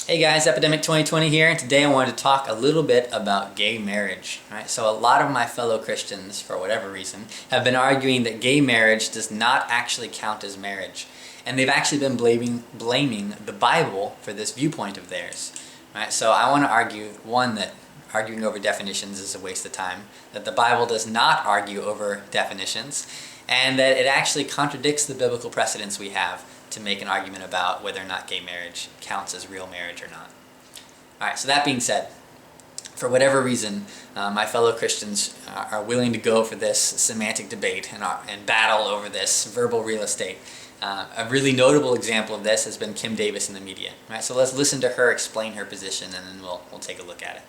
Hey guys, Epidemic 2020 here, and today I wanted to talk a little bit about gay marriage. Right? So a lot of my fellow Christians, for whatever reason, have been arguing that gay marriage does not actually count as marriage. And they've actually been blaming the Bible for this viewpoint of theirs. Right? So I want to argue, one, that arguing over definitions is a waste of time, that the Bible does not argue over definitions, and that it actually contradicts the biblical precedents we have to make an argument about whether or not gay marriage counts as real marriage or not. Alright, so that being said, for whatever reason, my fellow Christians are willing to go for this semantic debate and battle over this verbal real estate. A really notable example of this has been Kim Davis in the media. Right? So let's listen to her explain her position, and then we'll take a look at it.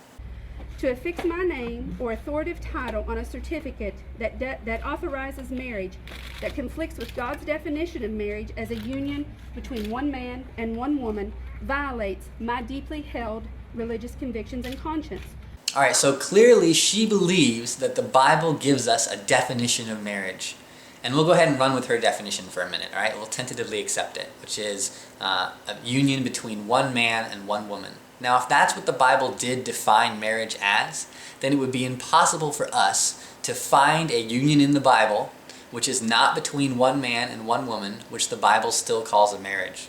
To affix my name or authoritative title on a certificate that authorizes marriage that conflicts with God's definition of marriage as a union between one man and one woman violates my deeply held religious convictions and conscience. Alright, so clearly she believes that the Bible gives us a definition of marriage. And we'll go ahead and run with her definition for a minute, alright? We'll tentatively accept it, which is a union between one man and one woman. Now, if that's what the Bible did define marriage as, then it would be impossible for us to find a union in the Bible which is not between one man and one woman, which the Bible still calls a marriage.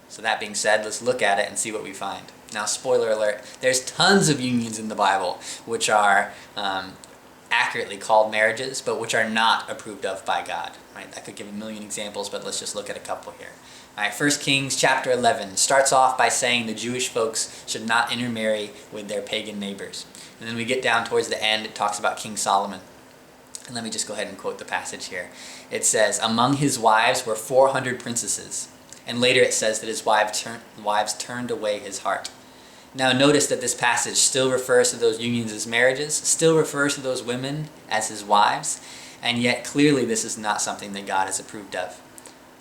So that being said, let's look at it and see what we find. Now, spoiler alert, there's tons of unions in the Bible which are accurately called marriages, but which are not approved of by God. Right? I could give a million examples, but let's just look at a couple here. All right, 1 Kings chapter 11 starts off by saying the Jewish folks should not intermarry with their pagan neighbors. And then we get down towards the end, it talks about King Solomon. And let me just go ahead and quote the passage here. It says, "Among his wives were 400 princesses." And later it says that his wives turned away his heart. Now notice that this passage still refers to those unions as marriages, still refers to those women as his wives, and yet clearly this is not something that God has approved of.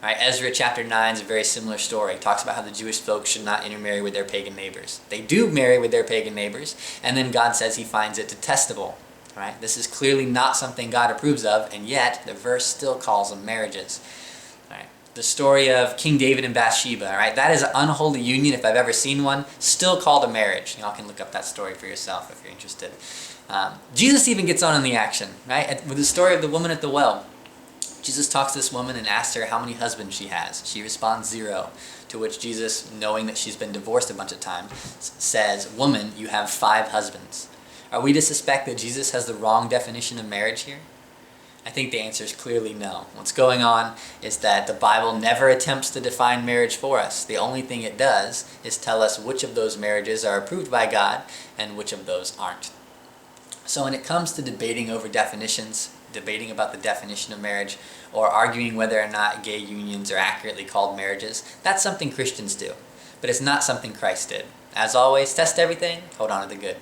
Right, Ezra chapter 9 is a very similar story. It talks about how the Jewish folks should not intermarry with their pagan neighbors. They do marry with their pagan neighbors, and then God says he finds it detestable. Right? This is clearly not something God approves of, and yet the verse still calls them marriages. Right? The story of King David and Bathsheba, right? That is an unholy union if I've ever seen one, still called a marriage. Y'all can look up that story for yourself if you're interested. Jesus even gets on in the action, right? With the story of the woman at the well. Jesus talks to this woman and asks her how many husbands she has. She responds 0, to which Jesus, knowing that she's been divorced a bunch of times, says, "Woman, you have 5 husbands." Are we to suspect that Jesus has the wrong definition of marriage here? I think the answer is clearly no. What's going on is that the Bible never attempts to define marriage for us. The only thing it does is tell us which of those marriages are approved by God and which of those aren't. So when it comes to debating over definitions, debating about the definition of marriage, or arguing whether or not gay unions are accurately called marriages, that's something Christians do. But it's not something Christ did. As always, test everything, hold on to the good.